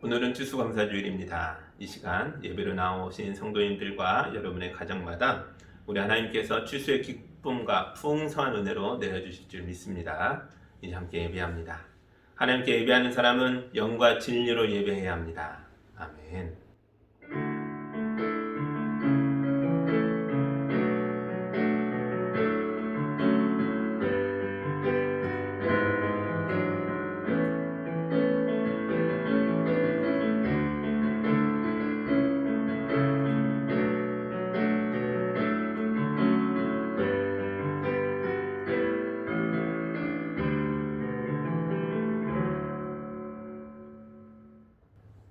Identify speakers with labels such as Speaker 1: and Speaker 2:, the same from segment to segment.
Speaker 1: 오늘은 추수감사주일입니다. 이 시간 예배로 나오신 성도님들과 여러분의 가정마다 우리 하나님께서 추수의 기쁨과 풍성한 은혜로 내려주실 줄 믿습니다. 이제 함께 예배합니다. 하나님께 예배하는 사람은 영과 진리로 예배해야 합니다. 아멘.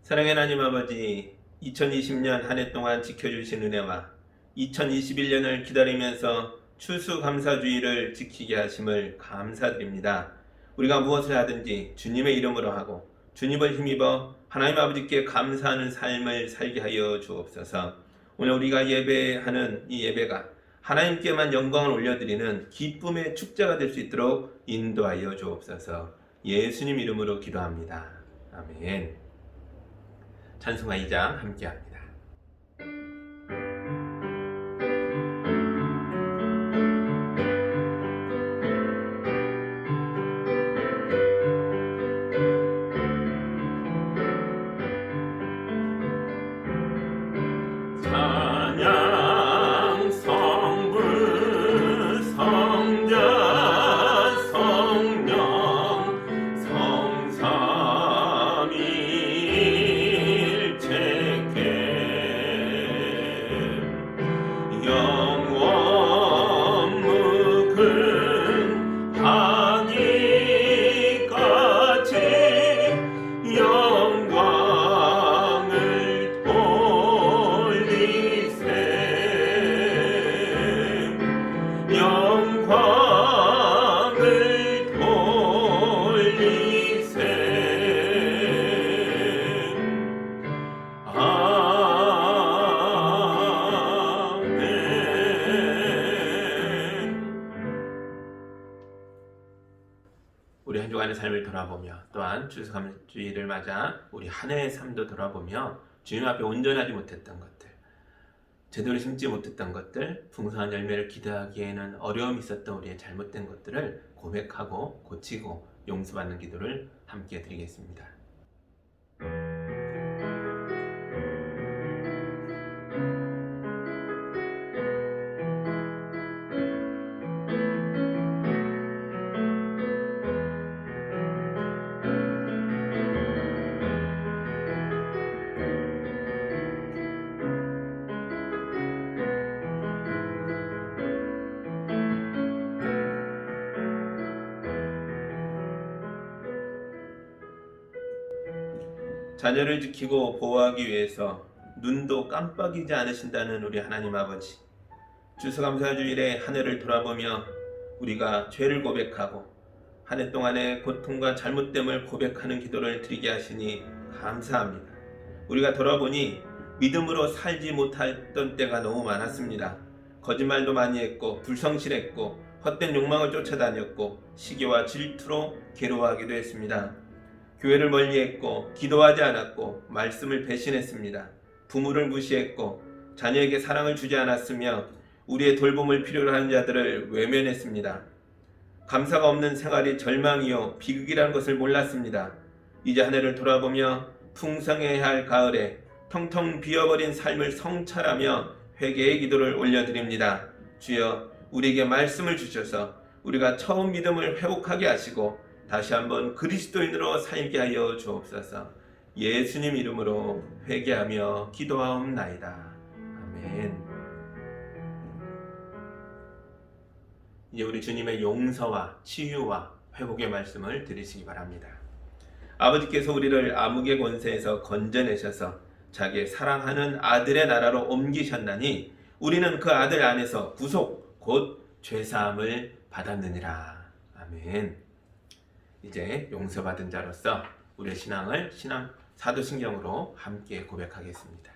Speaker 1: 사랑의 하나님 아버지, 2020년 한 해 동안 지켜주신 은혜와 2021년을 기다리면서 추수감사주의를 지키게 하심을 감사드립니다. 우리가 무엇을 하든지 주님의 이름으로 하고 주님을 힘입어 하나님 아버지께 감사하는 삶을 살게 하여 주옵소서. 오늘 우리가 예배하는 이 예배가 하나님께만 영광을 올려드리는 기쁨의 축제가 될 수 있도록 인도하여 주옵소서. 예수님 이름으로 기도합니다. 아멘. 찬송가 2장 함께합니다. 찬양 성부 성자 성령 성삼위일체께 영원 무근하기까지 영광을 돌리세 영광을 돌리세 우리 한 주간의 삶을 돌아보며 또한 추수감사주의를 맞아 우리 한 해의 삶도 돌아보며 주님 앞에 온전하지 못했던 것들, 제대로 심지 못했던 것들, 풍성한 열매를 기대하기에는 어려움이 있었던 우리의 잘못된 것들을 고백하고 고치고 용서받는 기도를 함께 드리겠습니다. 자녀를 지키고 보호하기 위해서 눈도 깜빡이지 않으신다는 우리 하나님 아버지, 추수감사주일에 한 해를 돌아보며 우리가 죄를 고백하고 한 해 동안의 고통과 잘못됨을 고백하는 기도를 드리게 하시니 감사합니다. 우리가 돌아보니 믿음으로 살지 못했던 때가 너무 많았습니다. 거짓말도 많이 했고 불성실했고 헛된 욕망을 쫓아다녔고 시기와 질투로 괴로워하기도 했습니다. 교회를 멀리했고 기도하지 않았고 말씀을 배신했습니다. 부모를 무시했고 자녀에게 사랑을 주지 않았으며 우리의 돌봄을 필요로 하는 자들을 외면했습니다. 감사가 없는 생활이 절망이요 비극이라는 것을 몰랐습니다. 이제 한 해를 돌아보며 풍성해야 할 가을에 텅텅 비어버린 삶을 성찰하며 회개의 기도를 올려드립니다. 주여, 우리에게 말씀을 주셔서 우리가 처음 믿음을 회복하게 하시고 다시 한번 그리스도인으로 살게 하여 주옵소서. 예수님 이름으로 회개하며 기도하옵나이다. 아멘. 이제 우리 주님의 용서와 치유와 회복의 말씀을 들으시기 바랍니다. 아버지께서 우리를 암흑의 권세에서 건져내셔서 자기의 사랑하는 아들의 나라로 옮기셨나니 우리는 그 아들 안에서 구속 곧 죄사함을 받았느니라. 아멘. 이제 용서받은 자로서 우리의 신앙을 사도신경으로 함께 고백하겠습니다.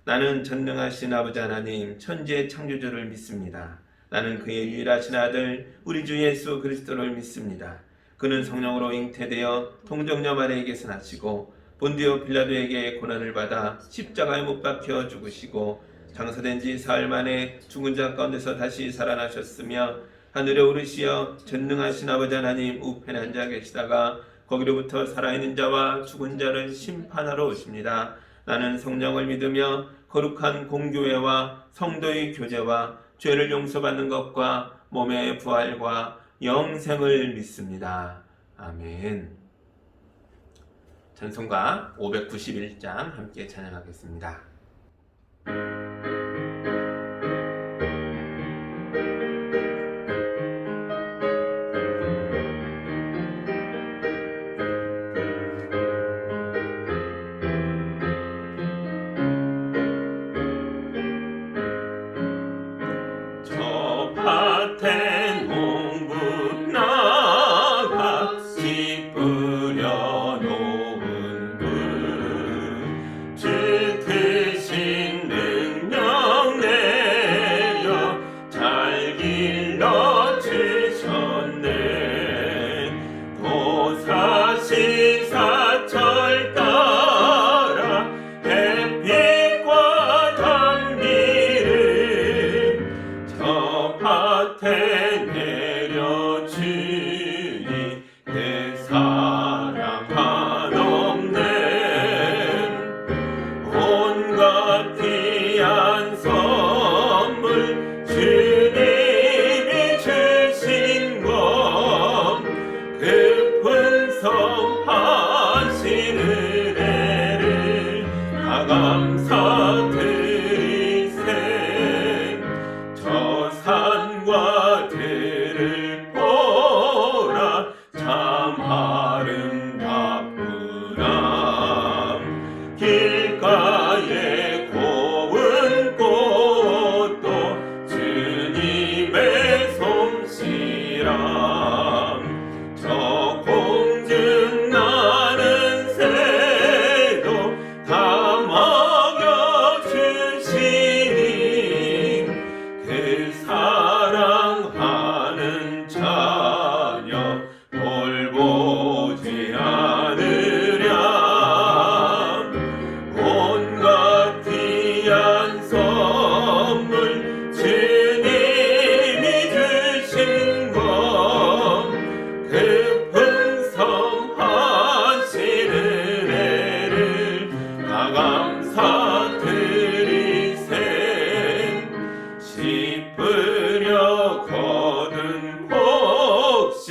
Speaker 1: 나는 전능하신 아버지 하나님 천지의 창조주를 믿습니다. 나는 그의 유일하신 아들 우리 주 예수 그리스도를 믿습니다. 그는 성령으로 잉태되어 동정녀 마리아에게서 나시고 본디오 빌라도에게 고난을 받아 십자가에 못 박혀 죽으시고 장사된 지 사흘 만에 죽은 자 가운데서 다시 살아나셨으며 하늘에 오르시어 전능하신 아버지 하나님 우편에 앉아 계시다가 거기로부터 살아있는 자와 죽은 자를 심판하러 오십니다. 나는 성령을 믿으며 거룩한 공교회와 성도의 교제와 죄를 용서받는 것과 몸의 부활과 영생을 믿습니다. 아멘. 찬송가 591장 함께 찬양하겠습니다.
Speaker 2: 저 밭에 농부 나가 씨 뿌려 놓은 주 크신 능력 내려 잘 길러 주셨네. 도사시사철 따라 햇빛과 단비를 저 밭에 내려주니 내 사랑 한없네. 온갖 귀한 선물 주님이 주신 것 그 풍성하신 은혜를 다 감사드리세. 저 산과 들을 보라 참 아름답구나. 길가에 고운 꽃도 주님의 솜씨라. 저 공중 나는 새도 다 먹여주시니 그 사랑하는 자녀 돌보지 않으랴. 온갖 귀한 선물 주님이 주신 것 그 풍성하신 은혜를 다 감사드리세. 씨 뿌려 거둔 복식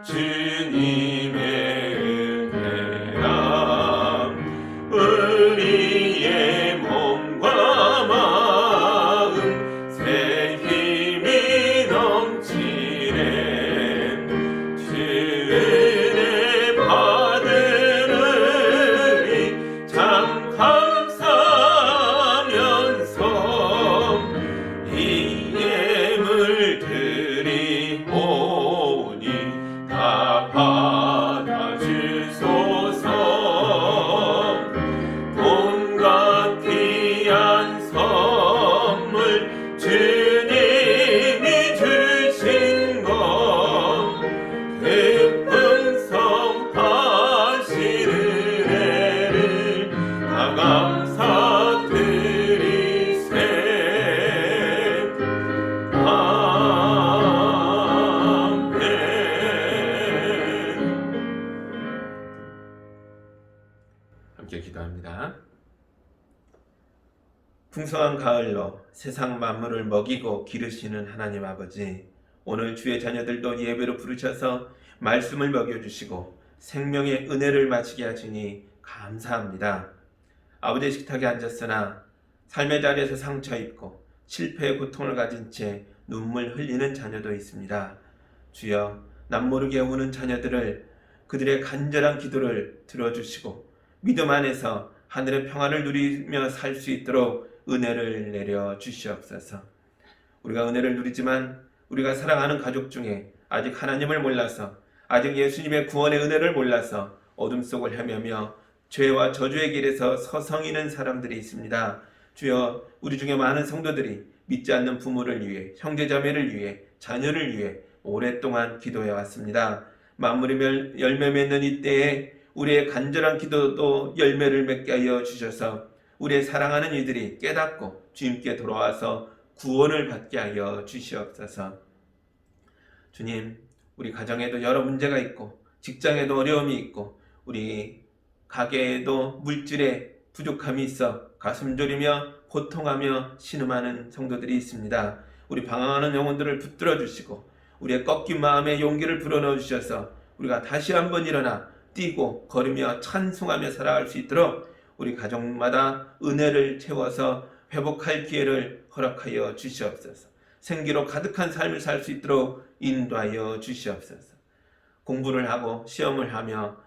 Speaker 2: 주님의 은혜라. 우리의 몸과 마음 새 힘이 넘치네. 주 은혜 받으리 참 감사하면서 이 예물 드리오니 다 받아주소서. 온갖 귀한 선물 주님이 주신 것 그 풍성하신 은혜를 다 감사드리세. 아멘.
Speaker 1: 함께 기도합니다. 풍성한 가을로 세상 만물을 먹이고 기르시는 하나님 아버지, 오늘 주의 자녀들도 예배로 부르셔서 말씀을 먹여주시고 생명의 은혜를 마치게 하시니 감사합니다. 아버지의 식탁에 앉았으나 삶의 자리에서 상처 입고 실패의 고통을 가진 채 눈물 흘리는 자녀도 있습니다. 주여, 남모르게 우는 자녀들을, 그들의 간절한 기도를 들어주시고 믿음 안에서 하늘의 평안을 누리며 살 수 있도록 은혜를 내려 주시옵소서. 우리가 은혜를 누리지만 우리가 사랑하는 가족 중에 아직 하나님을 몰라서, 아직 예수님의 구원의 은혜를 몰라서 어둠 속을 헤매며 죄와 저주의 길에서 서성이는 사람들이 있습니다. 주여, 우리 중에 많은 성도들이 믿지 않는 부모를 위해, 형제자매를 위해, 자녀를 위해 오랫동안 기도해 왔습니다. 만물이 열매 맺는 이때에 우리의 간절한 기도도 열매를 맺게 하여 주셔서 우리의 사랑하는 이들이 깨닫고 주님께 돌아와서 구원을 받게 하여 주시옵소서. 주님, 우리 가정에도 여러 문제가 있고 직장에도 어려움이 있고 우리 가게에도 물질에 부족함이 있어 가슴 졸이며 고통하며 신음하는 성도들이 있습니다. 우리 방황하는 영혼들을 붙들어 주시고 우리의 꺾인 마음에 용기를 불어넣어 주셔서 우리가 다시 한번 일어나 뛰고 걸으며 찬송하며 살아갈 수 있도록 우리 가정마다 은혜를 채워서 회복할 기회를 허락하여 주시옵소서. 생기로 가득한 삶을 살 수 있도록 인도하여 주시옵소서. 공부를 하고 시험을 하며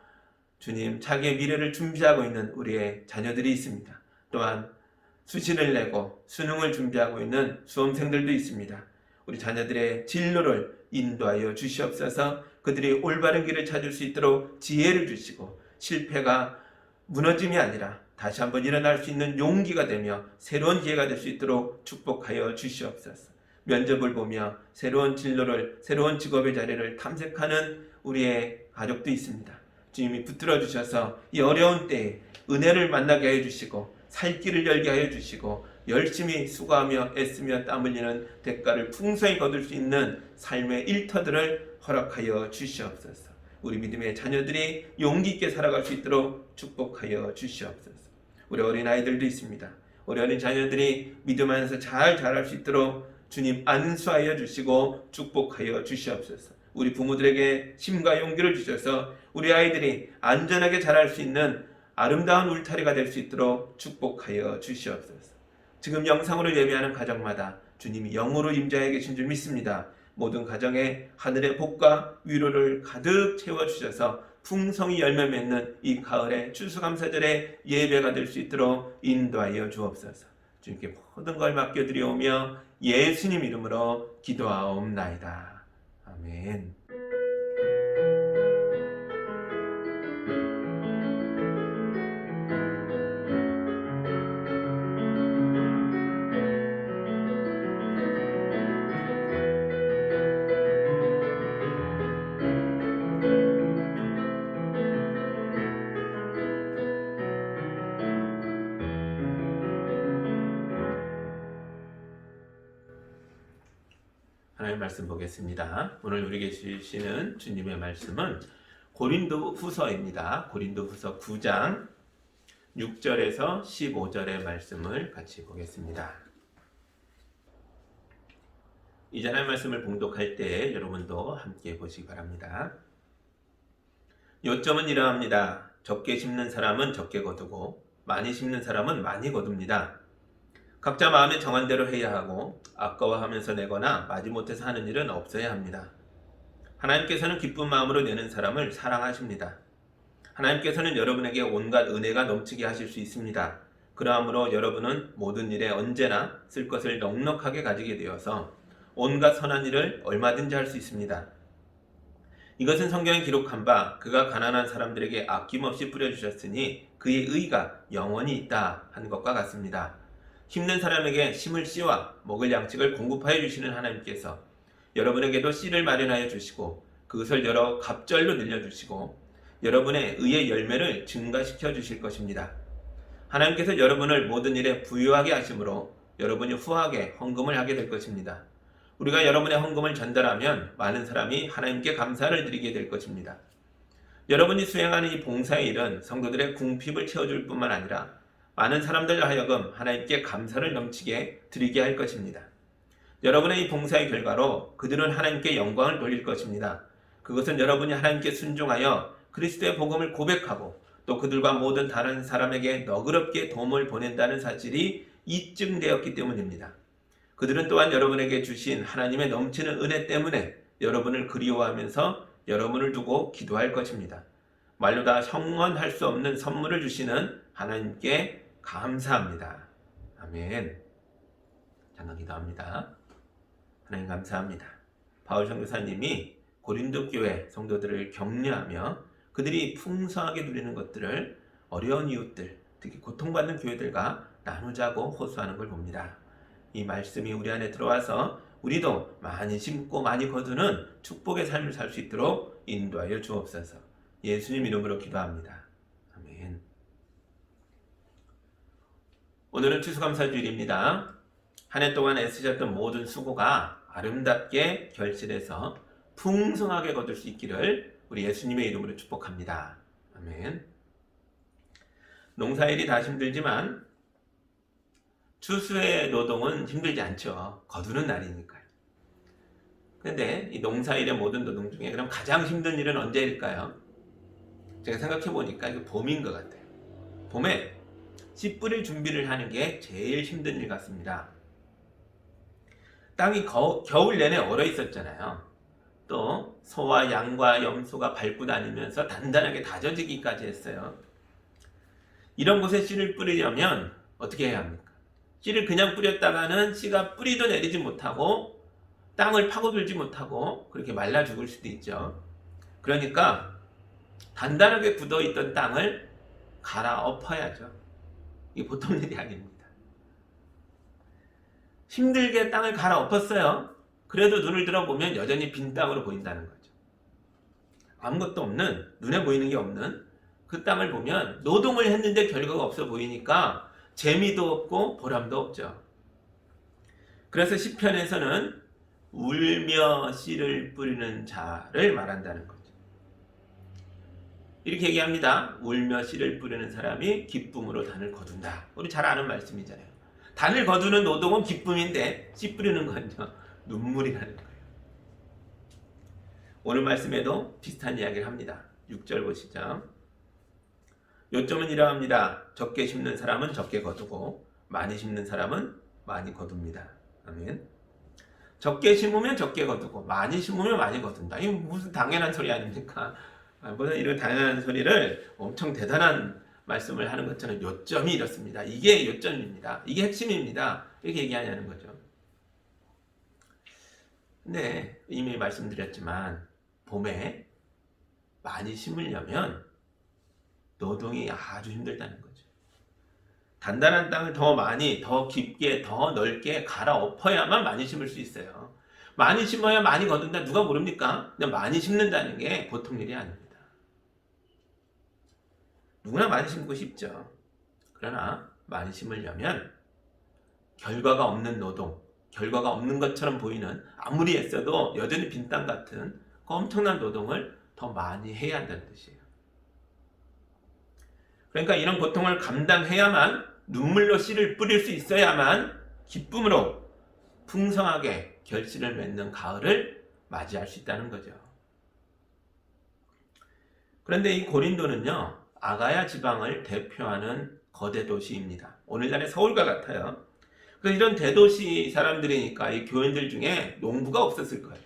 Speaker 1: 주님 자기의 미래를 준비하고 있는 우리의 자녀들이 있습니다. 또한 수시를 내고 수능을 준비하고 있는 수험생들도 있습니다. 우리 자녀들의 진로를 인도하여 주시옵소서. 그들이 올바른 길을 찾을 수 있도록 지혜를 주시고 실패가 무너짐이 아니라 다시 한번 일어날 수 있는 용기가 되며 새로운 기회가 될 수 있도록 축복하여 주시옵소서. 면접을 보며 새로운 진로를, 새로운 직업의 자리를 탐색하는 우리의 가족도 있습니다. 주님이 붙들어 주셔서 이 어려운 때에 은혜를 만나게 하여 주시고 살 길을 열게 하여 주시고 열심히 수고하며 애쓰며 땀 흘리는 대가를 풍성히 거둘 수 있는 삶의 일터들을 허락하여 주시옵소서. 우리 믿음의 자녀들이 용기 있게 살아갈 수 있도록 축복하여 주시옵소서. 우리 어린아이들도 있습니다. 우리 어린 자녀들이 믿음 안에서 잘 자랄 수 있도록 주님 안수하여 주시고 축복하여 주시옵소서. 우리 부모들에게 힘과 용기를 주셔서 우리 아이들이 안전하게 자랄 수 있는 아름다운 울타리가 될 수 있도록 축복하여 주시옵소서. 지금 영상으로 예배하는 가정마다 주님이 영으로 임재하여 계신 줄 믿습니다. 모든 가정에 하늘의 복과 위로를 가득 채워주셔서 풍성히 열매 맺는 이 가을의 추수감사절의 예배가 될 수 있도록 인도하여 주옵소서. 주님께 모든 걸 맡겨드리오며 예수님 이름으로 기도하옵나이다. 아멘. 하나님의 말씀 보겠습니다. 오늘 우리에게 주시는 주님의 말씀은 고린도 후서입니다. 고린도 후서 9장 6절에서 15절의 말씀을 같이 보겠습니다. 이 자리의 말씀을 봉독할 때 여러분도 함께 보시기 바랍니다. 요점은 이러합니다. 적게 심는 사람은 적게 거두고 많이 심는 사람은 많이 거둡니다. 각자 마음에 정한 대로 해야 하고 아까워하면서 내거나 마지못해서 하는 일은 없어야 합니다. 하나님께서는 기쁜 마음으로 내는 사람을 사랑하십니다. 하나님께서는 여러분에게 온갖 은혜가 넘치게 하실 수 있습니다. 그러므로 여러분은 모든 일에 언제나 쓸 것을 넉넉하게 가지게 되어서 온갖 선한 일을 얼마든지 할 수 있습니다. 이것은 성경에 기록한 바 그가 가난한 사람들에게 아낌없이 뿌려주셨으니 그의 의가 영원히 있다 한 것과 같습니다. 힘든 사람에게 심을 씨와 먹을 양식을 공급하여 주시는 하나님께서 여러분에게도 씨를 마련하여 주시고 그것을 여러 갑절로 늘려주시고 여러분의 의의 열매를 증가시켜 주실 것입니다. 하나님께서 여러분을 모든 일에 부유하게 하심으로 여러분이 후하게 헌금을 하게 될 것입니다. 우리가 여러분의 헌금을 전달하면 많은 사람이 하나님께 감사를 드리게 될 것입니다. 여러분이 수행하는 이 봉사의 일은 성도들의 궁핍을 채워줄 뿐만 아니라 많은 사람들 하여금 하나님께 감사를 넘치게 드리게 할 것입니다. 여러분의 이 봉사의 결과로 그들은 하나님께 영광을 돌릴 것입니다. 그것은 여러분이 하나님께 순종하여 그리스도의 복음을 고백하고 또 그들과 모든 다른 사람에게 너그럽게 도움을 보낸다는 사실이 입증되었기 때문입니다. 그들은 또한 여러분에게 주신 하나님의 넘치는 은혜 때문에 여러분을 그리워하면서 여러분을 두고 기도할 것입니다. 말로 다 형언할 수 없는 선물을 주시는 하나님께 감사합니다. 아멘. 잠깐 기도합니다. 하나님 감사합니다. 바울 선교사님이 고린도 교회 성도들을 격려하며 그들이 풍성하게 누리는 것들을 어려운 이웃들, 특히 고통받는 교회들과 나누자고 호소하는 걸 봅니다. 이 말씀이 우리 안에 들어와서 우리도 많이 심고 많이 거두는 축복의 삶을 살 수 있도록 인도하여 주옵소서. 예수님 이름으로 기도합니다. 아멘. 오늘은 추수감사주일입니다. 한 해 동안 애쓰셨던 모든 수고가 아름답게 결실해서 풍성하게 거둘 수 있기를 우리 예수님의 이름으로 축복합니다. 아멘. 농사일이 다 힘들지만 추수의 노동은 힘들지 않죠. 거두는 날이니까요. 그런데 이 농사일의 모든 노동 중에 그럼 가장 힘든 일은 언제일까요? 제가 생각해 보니까 이거 봄인 것 같아요. 봄에 씨 뿌릴 준비를 하는 게 제일 힘든 일 같습니다. 땅이 겨울 내내 얼어 있었잖아요. 또 소와 양과 염소가 밟고 다니면서 단단하게 다져지기까지 했어요. 이런 곳에 씨를 뿌리려면 어떻게 해야 합니까? 씨를 그냥 뿌렸다가는 씨가 뿌리도 내리지 못하고 땅을 파고들지 못하고 그렇게 말라 죽을 수도 있죠. 그러니까 단단하게 굳어있던 땅을 갈아엎어야죠. 이게 보통 일이 아닙니다. 힘들게 땅을 갈아엎었어요. 그래도 눈을 들어보면 여전히 빈 땅으로 보인다는 거죠. 아무것도 없는, 눈에 보이는 게 없는 그 땅을 보면 노동을 했는데 결과가 없어 보이니까 재미도 없고 보람도 없죠. 그래서 시편에서는 울며 씨를 뿌리는 자를 말한다는 거죠. 이렇게 얘기합니다. 울며 씨를 뿌리는 사람이 기쁨으로 단을 거둔다. 우리 잘 아는 말씀이잖아요. 단을 거두는 노동은 기쁨인데 씨 뿌리는 건요 눈물이라는 거예요. 오늘 말씀에도 비슷한 이야기를 합니다. 6절 보시죠. 요점은 이러합니다. 적게 심는 사람은 적게 거두고 많이 심는 사람은 많이 거둡니다. 아멘. 적게 심으면 적게 거두고 많이 심으면 많이 거둔다. 이거 무슨 당연한 소리 아닙니까? 무슨 이런 당연한 소리를 엄청 대단한 말씀을 하는 것처럼 요점이 이렇습니다. 이게 요점입니다. 이게 핵심입니다. 이렇게 얘기하냐는 거죠. 근데 이미 말씀드렸지만 봄에 많이 심으려면 노동이 아주 힘들다는 거죠. 단단한 땅을 더 많이, 더 깊게, 더 넓게 갈아엎어야만 많이 심을 수 있어요. 많이 심어야 많이 거둔다. 누가 모릅니까? 그냥 많이 심는다는 게 보통 일이 아닙니다. 누구나 많이 심고 싶죠. 그러나 많이 심으려면 결과가 없는 노동, 결과가 없는 것처럼 보이는 아무리 애써도 여전히 빈 땅 같은 그 엄청난 노동을 더 많이 해야 한다는 뜻이에요. 그러니까 이런 고통을 감당해야만 눈물로 씨를 뿌릴 수 있어야만 기쁨으로 풍성하게 결실을 맺는 가을을 맞이할 수 있다는 거죠. 그런데 이 고린도는요, 아가야 지방을 대표하는 거대 도시입니다. 오늘날의 서울과 같아요. 그래서 이런 대도시 사람들이니까 이 교인들 중에 농부가 없었을 거예요.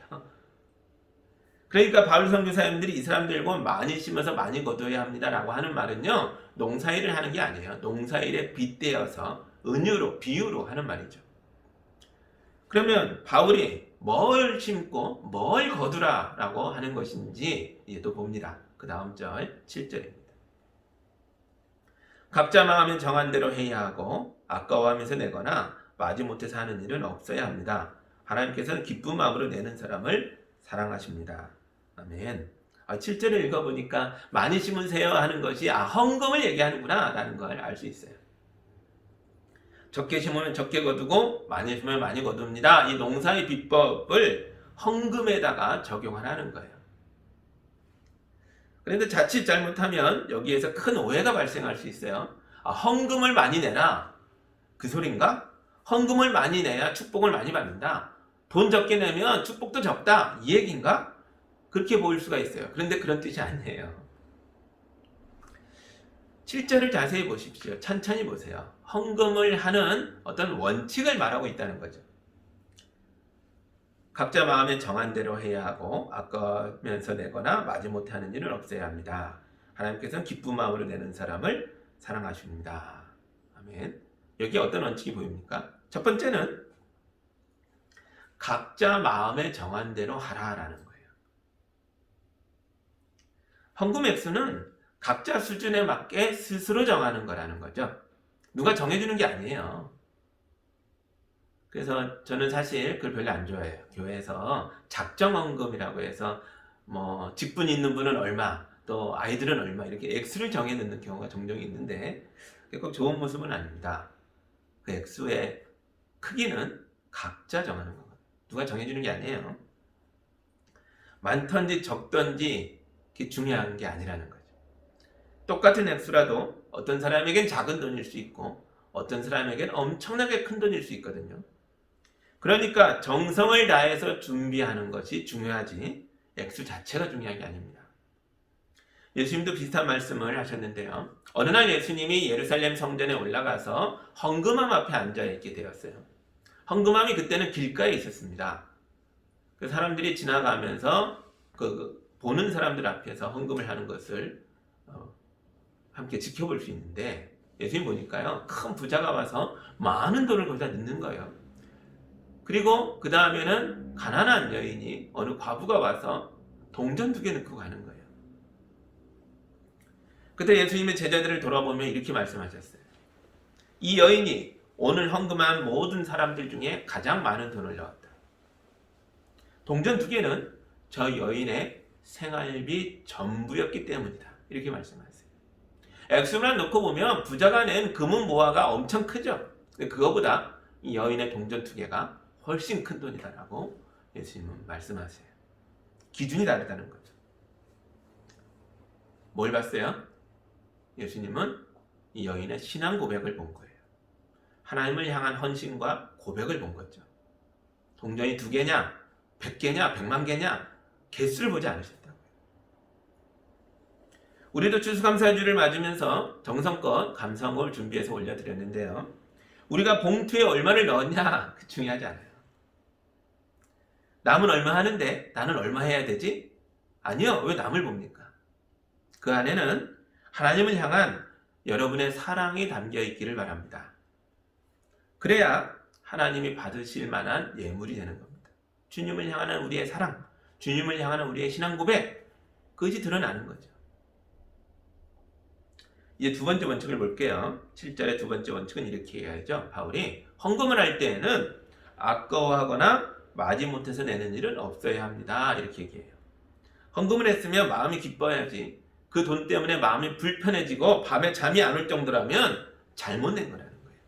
Speaker 1: 그러니까 바울 선교사님들이 이 사람들과 많이 심어서 많이 거둬야 합니다라고 하는 말은요, 농사일을 하는 게 아니에요. 농사일에 빗대어서 은유로, 비유로 하는 말이죠. 그러면 바울이 뭘 심고 뭘 거두라라고 하는 것인지 이제 또 봅니다. 그 다음 절 7절입니다. 각자 마음에 정한 대로 해야 하고 아까워하면서 내거나 마지못해서 하는 일은 없어야 합니다. 하나님께서는 기쁜 마음으로 내는 사람을 사랑하십니다. 아멘. 7절을 읽어보니까 많이 심으세요 하는 것이 헌금을 얘기하는구나 라는 걸 알 수 있어요. 적게 심으면 적게 거두고 많이 심으면 많이 거둡니다. 이 농사의 비법을 헌금에다가 적용하라는 거예요. 그런데 자칫 잘못하면 여기에서 큰 오해가 발생할 수 있어요. 헌금을 많이 내라. 그 소린가? 헌금을 많이 내야 축복을 많이 받는다. 돈 적게 내면 축복도 적다. 이 얘기인가? 그렇게 보일 수가 있어요. 그런데 그런 뜻이 아니에요. 7절을 자세히 보십시오. 천천히 보세요. 헌금을 하는 어떤 원칙을 말하고 있다는 거죠. 각자 마음에 정한 대로 해야 하고 아까면서 내거나 마지못해 하는 일은 없어야 합니다. 하나님께서는 기쁜 마음으로 내는 사람을 사랑하십니다. 아멘. 여기 어떤 원칙이 보입니까? 첫 번째는 각자 마음에 정한 대로 하라라는 거예요. 헌금 액수는 각자 수준에 맞게 스스로 정하는 거라는 거죠. 누가 정해주는 게 아니에요. 그래서 저는 사실 그걸 별로 안 좋아해요. 교회에서 작정헌금이라고 해서 직분 있는 분은 얼마, 또 아이들은 얼마 이렇게 액수를 정해 놓는 경우가 종종 있는데 그게 꼭 좋은 모습은 아닙니다. 그 액수의 크기는 각자 정하는 거거든요. 누가 정해주는 게 아니에요. 많던지 적던지 그게 중요한 게 아니라는 거죠. 똑같은 액수라도 어떤 사람에겐 작은 돈일 수 있고 어떤 사람에겐 엄청나게 큰 돈일 수 있거든요. 그러니까 정성을 다해서 준비하는 것이 중요하지 액수 자체가 중요한 게 아닙니다. 예수님도 비슷한 말씀을 하셨는데요. 어느 날 예수님이 예루살렘 성전에 올라가서 헌금함 앞에 앉아 있게 되었어요. 헌금함이 그때는 길가에 있었습니다. 그 사람들이 지나가면서 보는 사람들 앞에서 헌금을 하는 것을 함께 지켜볼 수 있는데 예수님 보니까요. 큰 부자가 와서 많은 돈을 거기다 넣는 거예요. 그리고 그 다음에는 가난한 여인이 어느 과부가 와서 동전 2개 넣고 가는 거예요. 그때 예수님의 제자들을 돌아보며 이렇게 말씀하셨어요. 이 여인이 오늘 헌금한 모든 사람들 중에 가장 많은 돈을 넣었다. 동전 2개는 저 여인의 생활비 전부였기 때문이다. 이렇게 말씀하세요. 액수만 놓고 보면 부자가 낸 금은 모아가 엄청 크죠. 그거보다 이 여인의 동전 2개가 훨씬 큰 돈이다라고 예수님은 말씀하세요. 기준이 다르다는 거죠. 뭘 봤어요? 예수님은 이 여인의 신앙 고백을 본 거예요. 하나님을 향한 헌신과 고백을 본 거죠. 동전이 2개냐, 100개냐, 100만 개냐 개수를 보지 않으셨다고요. 우리도 추수감사주를 맞으면서 정성껏 감사원금을 준비해서 올려드렸는데요. 우리가 봉투에 얼마를 넣었냐 중요하지 않아요. 남은 얼마 하는데 나는 얼마 해야 되지? 아니요. 왜 남을 봅니까? 그 안에는 하나님을 향한 여러분의 사랑이 담겨 있기를 바랍니다. 그래야 하나님이 받으실 만한 예물이 되는 겁니다. 주님을 향하는 우리의 사랑, 주님을 향하는 우리의 신앙 고백, 그것이 드러나는 거죠. 이제 2번째 원칙을 볼게요. 7절의 2번째 원칙은 이렇게 얘기하죠. 바울이 헌금을 할 때에는 아까워하거나 마지못해서 내는 일은 없어야 합니다. 이렇게 얘기해요. 헌금을 했으면 마음이 기뻐야지. 그 돈 때문에 마음이 불편해지고 밤에 잠이 안 올 정도라면 잘못낸 거라는 거예요.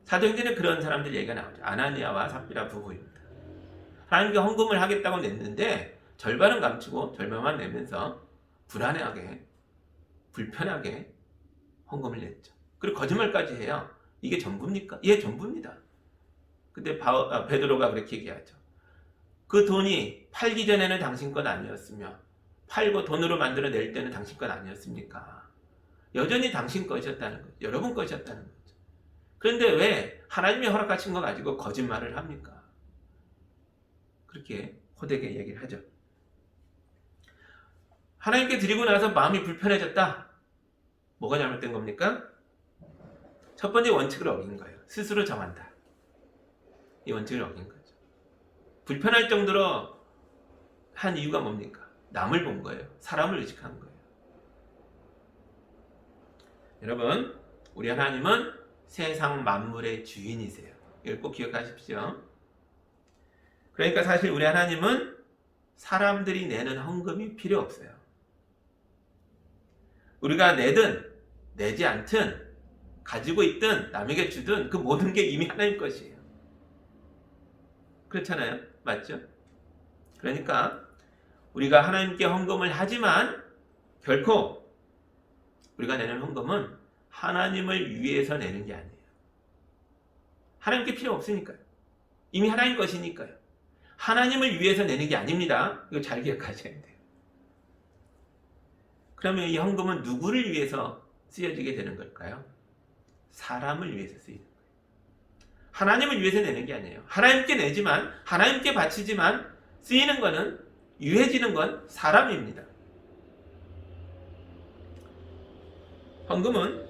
Speaker 1: 사도행전에 그런 사람들 얘기가 나오죠. 아나니아와 삽비라 부부입니다. 하나님께 헌금을 하겠다고 냈는데 절반은 감추고 절반만 내면서 불안해하게 불편하게 헌금을 냈죠. 그리고 거짓말까지 해요. 이게 전부입니까? 예, 전부입니다. 근데 베드로가 그렇게 얘기하죠. 그 돈이 팔기 전에는 당신 것 아니었으며 팔고 돈으로 만들어낼 때는 당신 것 아니었습니까? 여전히 당신 것이었다는 거죠. 여러분 것이었다는 거죠. 그런데 왜 하나님이 허락하신 거 가지고 거짓말을 합니까? 그렇게 호되게 얘기를 하죠. 하나님께 드리고 나서 마음이 불편해졌다. 뭐가 잘못된 겁니까? 첫 번째 원칙을 어긴 거예요. 스스로 정한다. 이 원칙을 어긴 거죠. 불편할 정도로 한 이유가 뭡니까? 남을 본 거예요. 사람을 의식한 거예요. 여러분, 우리 하나님은 세상 만물의 주인이세요. 이걸 꼭 기억하십시오. 그러니까 사실 우리 하나님은 사람들이 내는 헌금이 필요 없어요. 우리가 내든 내지 않든 가지고 있든 남에게 주든 그 모든 게 이미 하나님 것이에요. 그렇잖아요? 맞죠? 그러니까 우리가 하나님께 헌금을 하지만 결코 우리가 내는 헌금은 하나님을 위해서 내는 게 아니에요. 하나님께 필요 없으니까요. 이미 하나님 것이니까요. 하나님을 위해서 내는 게 아닙니다. 이거 잘 기억하셔야 돼요. 그러면 이 헌금은 누구를 위해서 쓰여지게 되는 걸까요? 사람을 위해서 쓰이는 거예요. 하나님을 위해서 내는 게 아니에요. 하나님께 내지만, 하나님께 바치지만 쓰이는 거는, 유해지는 건 사람입니다. 헌금은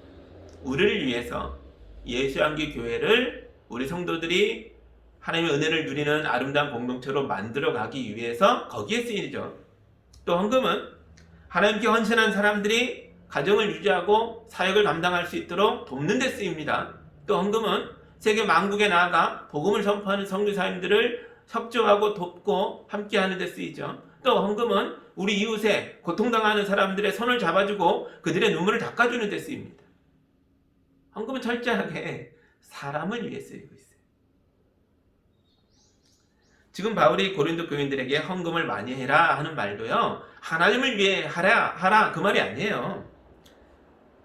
Speaker 1: 우리를 위해서 예수양교 교회를 우리 성도들이 하나님의 은혜를 누리는 아름다운 공동체로 만들어가기 위해서 거기에 쓰이죠. 또 헌금은 하나님께 헌신한 사람들이 가정을 유지하고 사역을 감당할 수 있도록 돕는 데 쓰입니다. 또 헌금은 세계 만국에 나아가 복음을 선포하는 선교사님들을 협조하고 돕고 함께하는 데 쓰이죠. 또 헌금은 우리 이웃에 고통당하는 사람들의 손을 잡아주고 그들의 눈물을 닦아주는 데 쓰입니다. 헌금은 철저하게 사람을 위해 쓰이고 있어요. 지금 바울이 고린도 교인들에게 헌금을 많이 해라 하는 말도요, 하나님을 위해 하라 그 말이 아니에요.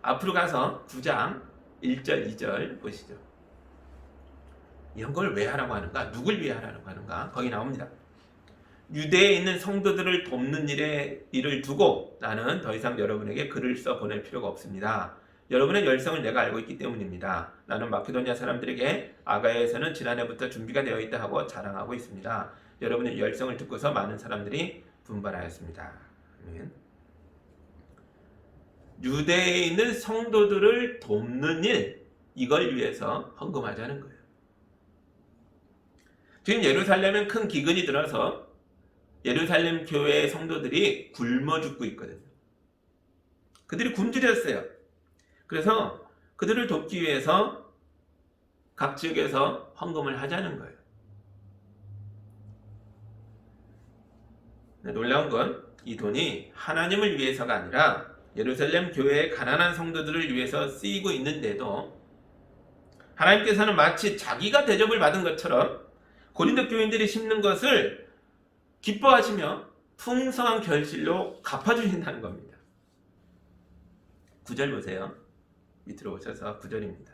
Speaker 1: 앞으로 가서 9장 1절 2절 보시죠. 이런 걸 왜 하라고 하는가? 누굴 위해 하라고 하는가? 거기 나옵니다. 유대에 있는 성도들을 돕는 일을 두고 나는 더 이상 여러분에게 글을 써 보낼 필요가 없습니다. 여러분의 열성을 내가 알고 있기 때문입니다. 나는 마케도니아 사람들에게 아가야에서는 지난해부터 준비가 되어 있다 하고 자랑하고 있습니다. 여러분의 열성을 듣고서 많은 사람들이 분발하였습니다. 아멘. 유대에 있는 성도들을 돕는 일, 이걸 위해서 헌금하자는 거예요. 지금 예루살렘엔 큰 기근이 들어서 예루살렘 교회의 성도들이 굶어 죽고 있거든요. 그들이 굶주렸어요. 그래서 그들을 돕기 위해서 각 지역에서 헌금을 하자는 거예요. 놀라운 건 이 돈이 하나님을 위해서가 아니라 예루살렘 교회의 가난한 성도들을 위해서 쓰이고 있는데도 하나님께서는 마치 자기가 대접을 받은 것처럼 고린도 교인들이 심는 것을 기뻐하시며 풍성한 결실로 갚아주신다는 겁니다. 9절 보세요. 밑으로 오셔서 9절입니다.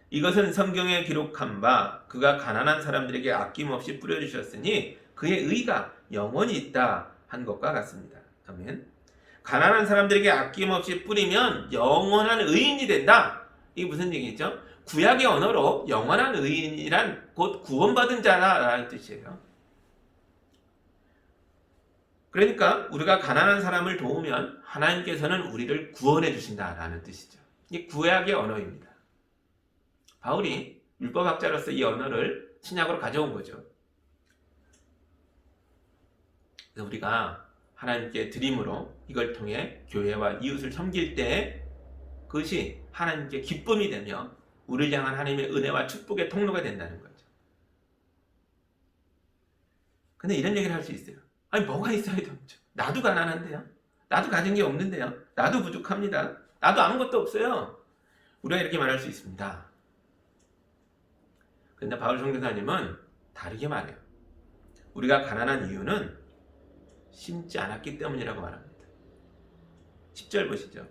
Speaker 1: 이것은 성경에 기록한 바 그가 가난한 사람들에게 아낌없이 뿌려주셨으니 그의 의가 영원히 있다 한 것과 같습니다. 아멘. 가난한 사람들에게 아낌없이 뿌리면 영원한 의인이 된다. 이게 무슨 얘기죠? 구약의 언어로 영원한 의인이란 곧 구원받은 자라는 뜻이에요. 그러니까 우리가 가난한 사람을 도우면 하나님께서는 우리를 구원해 주신다라는 뜻이죠. 이게 구약의 언어입니다. 바울이 율법학자로서 이 언어를 신약으로 가져온 거죠. 그래서 우리가 하나님께 드림으로 이걸 통해 교회와 이웃을 섬길 때 그것이 하나님께 기쁨이 되며 우리를 향한 하나님의 은혜와 축복의 통로가 된다는 거죠. 근데 이런 얘기를 할 수 있어요. 아니 뭐가 있어야 되죠? 나도 가난한데요. 나도 가진 게 없는데요. 나도 부족합니다. 나도 아무것도 없어요. 우리가 이렇게 말할 수 있습니다. 그런데 바울 선교사님은 다르게 말해요. 우리가 가난한 이유는 심지 않았기 때문이라고 말합니다. 10절 보시죠.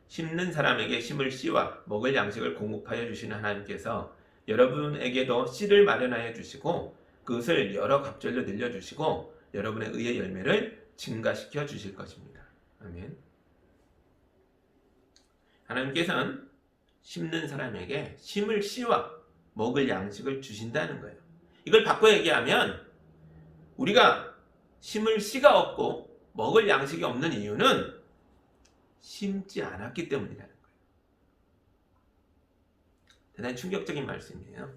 Speaker 1: 심는 사람에게 심을 씨와 먹을 양식을 공급하여 주시는 하나님께서 여러분에게도 씨를 마련하여 주시고 그것을 여러 갑절로 늘려주시고 여러분의 의의 열매를 증가시켜 주실 것입니다. 아멘. 하나님께서는 심는 사람에게 심을 씨와 먹을 양식을 주신다는 거예요. 이걸 바꿔 얘기하면 우리가 심을 씨가 없고 먹을 양식이 없는 이유는 심지 않았기 때문이라는 거예요. 대단히 충격적인 말씀이에요.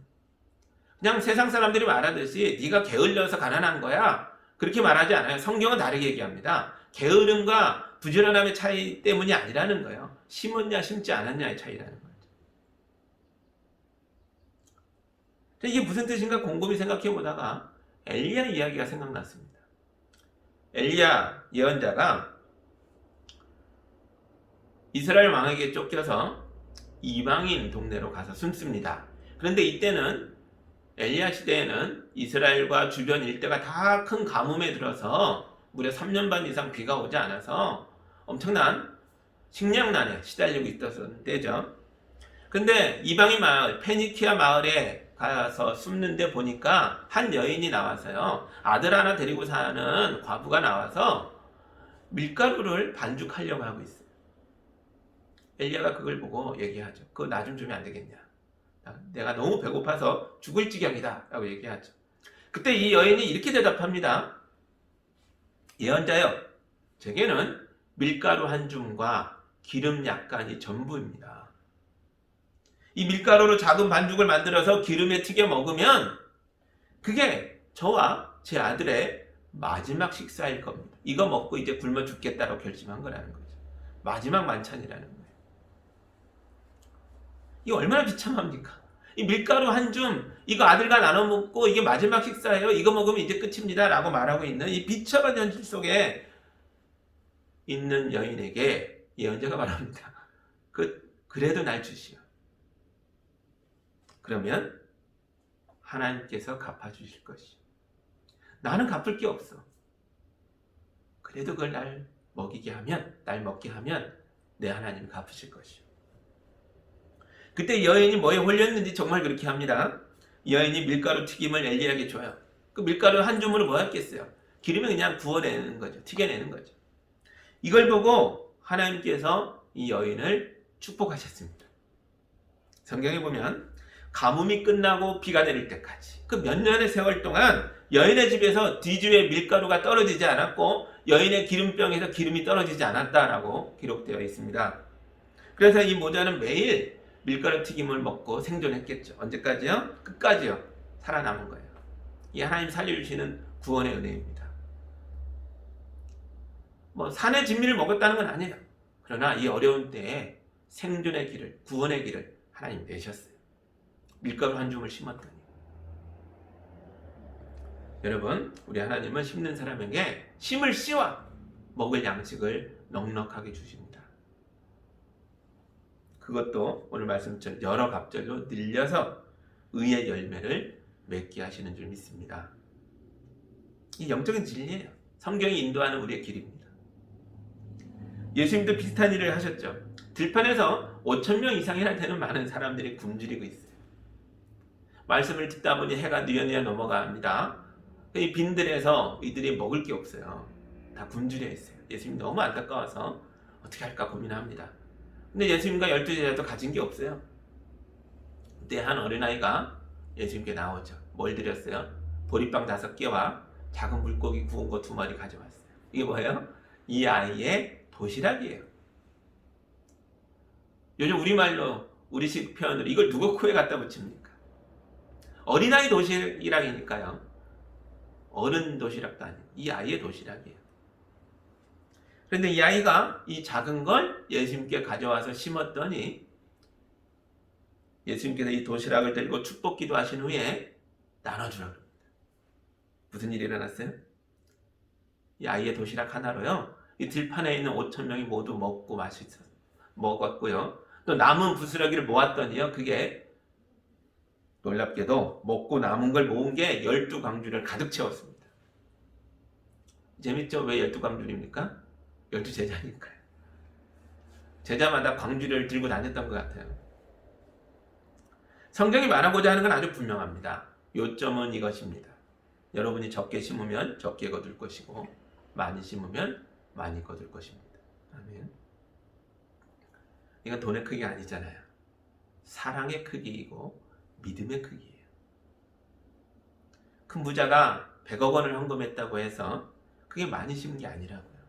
Speaker 1: 그냥 세상 사람들이 말하듯이 네가 게을러서 가난한 거야 그렇게 말하지 않아요. 성경은 다르게 얘기합니다. 게으름과 부지런함의 차이 때문이 아니라는 거예요. 심었냐 심지 않았냐의 차이라는 거죠. 이게 무슨 뜻인가 곰곰이 생각해 보다가 엘리야 이야기가 생각났습니다. 엘리야 예언자가 이스라엘 왕에게 쫓겨서 이방인 동네로 가서 숨습니다. 그런데 이때는 엘리야 시대에는 이스라엘과 주변 일대가 다 큰 가뭄에 들어서 무려 3년 반 이상 비가 오지 않아서 엄청난 식량난에 시달리고 있었던 때죠. 근데 이방인 마을, 페니키아 마을에 가서 숨는데 보니까 한 여인이 나와서요. 아들 하나 데리고 사는 과부가 나와서 밀가루를 반죽하려고 하고 있어요. 엘리야가 그걸 보고 얘기하죠. 그거 나 좀 주면 안 되겠냐. 내가 너무 배고파서 죽을 지경이다 라고 얘기하죠. 그때 이 여인이 이렇게 대답합니다. 예언자여, 제게는 밀가루 한 줌과 기름 약간이 전부입니다. 이 밀가루로 작은 반죽을 만들어서 기름에 튀겨 먹으면 그게 저와 제 아들의 마지막 식사일 겁니다. 이거 먹고 이제 굶어 죽겠다고 결심한 거라는 거죠. 마지막 만찬이라는 거예요. 이거 얼마나 비참합니까? 이 밀가루 한 줌 이거 아들과 나눠 먹고 이게 마지막 식사예요. 이거 먹으면 이제 끝입니다. 라고 말하고 있는 이 비참한 현실 속에 있는 여인에게 예언자가 말합니다. 그래도 날 주시오. 그러면 하나님께서 갚아주실 것이오. 나는 갚을 게 없어. 그래도 그걸 날 먹이게 하면, 날 먹게 하면 내 하나님이 갚으실 것이오. 그때 여인이 뭐에 홀렸는지 정말 그렇게 합니다. 여인이 밀가루 튀김을 엘리야에게 줘요. 그 밀가루 한 줌으로 뭐 했겠어요? 기름에 그냥 구워내는 거죠. 튀겨내는 거죠. 이걸 보고 하나님께서 이 여인을 축복하셨습니다. 성경에 보면 가뭄이 끝나고 비가 내릴 때까지 그 몇 년의 세월 동안 여인의 집에서 뒤주에 밀가루가 떨어지지 않았고 여인의 기름병에서 기름이 떨어지지 않았다라고 기록되어 있습니다. 그래서 이 모자는 매일 밀가루 튀김을 먹고 생존했겠죠. 언제까지요? 끝까지요. 살아남은 거예요. 이 하나님 살려주시는 구원의 은혜입니다. 뭐 산의 진미를 먹었다는 건 아니에요. 그러나 이 어려운 때에 생존의 길을, 구원의 길을 하나님 내셨어요. 밀가루 한 줌을 심었더니. 여러분, 우리 하나님은 심는 사람에게 심을 씨와 먹을 양식을 넉넉하게 주십니다. 그것도 오늘 말씀처럼 여러 갑절로 늘려서 의의 열매를 맺게 하시는 줄 믿습니다. 이 영적인 진리예요. 성경이 인도하는 우리의 길입니다. 예수님도 비슷한 일을 하셨죠. 들판에서 5,000명 이상이나 되는 많은 사람들이 굶주리고 있어요. 말씀을 듣다 보니 해가 뉘어뉘어 넘어갑니다. 이 빈들에서 이들이 먹을 게 없어요. 다 굶주려 있어요. 예수님 너무 안타까워서 어떻게 할까 고민합니다. 근데 예수님과 12제자도 가진 게 없어요. 그때 한 어린아이가 예수님께 나오죠. 뭘 드렸어요? 보리빵 5개와 작은 물고기 구운 거 2마리 가져왔어요. 이게 뭐예요? 이 아이의 도시락이에요. 요즘 우리말로 우리식 표현으로 이걸 누구 코에 갖다 붙입니까? 어린아이 도시락이니까요. 어른 도시락도 아니에요. 이 아이의 도시락이에요. 그런데 이 아이가 이 작은 걸 예수님께 가져와서 심었더니 예수님께서 이 도시락을 들고 축복 기도하신 후에 나눠주라고 합니다. 무슨 일이 일어났어요? 이 아이의 도시락 하나로요. 이 들판에 있는 5,000명이 모두 먹고 먹었고요. 또 남은 부스러기를 모았더니요. 그게 놀랍게도 먹고 남은 걸 모은 게 12광주를 가득 채웠습니다. 재밌죠? 왜 12광주입니까? 12제자니까요. 제자마다 광주를 들고 다녔던 것 같아요. 성경이 말하고자 하는 건 아주 분명합니다. 요점은 이것입니다. 여러분이 적게 심으면 적게 거둘 것이고 많이 심으면 많이 거둘 것입니다. 아멘. 이건 돈의 크기가 아니잖아요. 사랑의 크기이고 믿음의 크기예요. 큰 부자가 100억 원을 헌금했다고 해서 그게 많이 심은 게 아니라고요.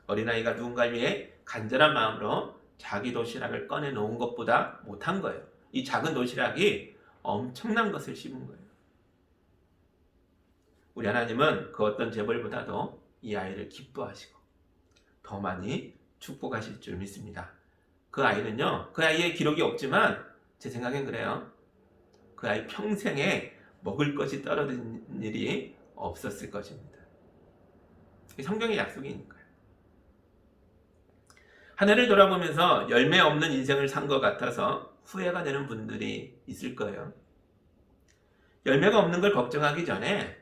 Speaker 1: 어린아이가 누군가를 위해 간절한 마음으로 자기 도시락을 꺼내놓은 것보다 못한 거예요. 이 작은 도시락이 엄청난 것을 심은 거예요. 우리 하나님은 그 어떤 재벌보다도 이 아이를 기뻐하시고 더 많이 축복하실 줄 믿습니다. 그 아이는요, 그 아이의 기록이 없지만 제 생각엔 그래요. 그 아이 평생에 먹을 것이 떨어진 일이 없었을 것입니다. 성경의 약속이니까요. 하늘을 돌아보면서 열매 없는 인생을 산 것 같아서 후회가 되는 분들이 있을 거예요. 열매가 없는 걸 걱정하기 전에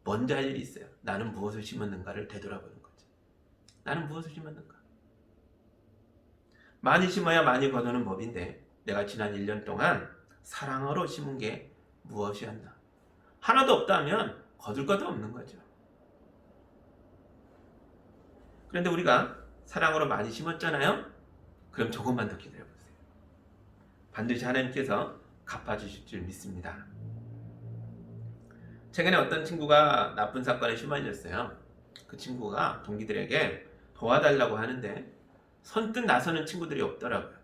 Speaker 1: 먼저 할 일이 있어요. 나는 무엇을 심었는가를 되돌아보는 거죠. 나는 무엇을 심었는가? 많이 심어야 많이 거두는 법인데 내가 지난 1년 동안 사랑으로 심은 게 무엇이었나? 하나도 없다면 거둘 것도 없는 거죠. 그런데 우리가 사랑으로 많이 심었잖아요? 그럼 조금만 더 기다려보세요. 반드시 하나님께서 갚아주실 줄 믿습니다. 최근에 어떤 친구가 나쁜 사건에 휘말렸어요. 그 친구가 동기들에게 도와달라고 하는데 선뜻 나서는 친구들이 없더라고요.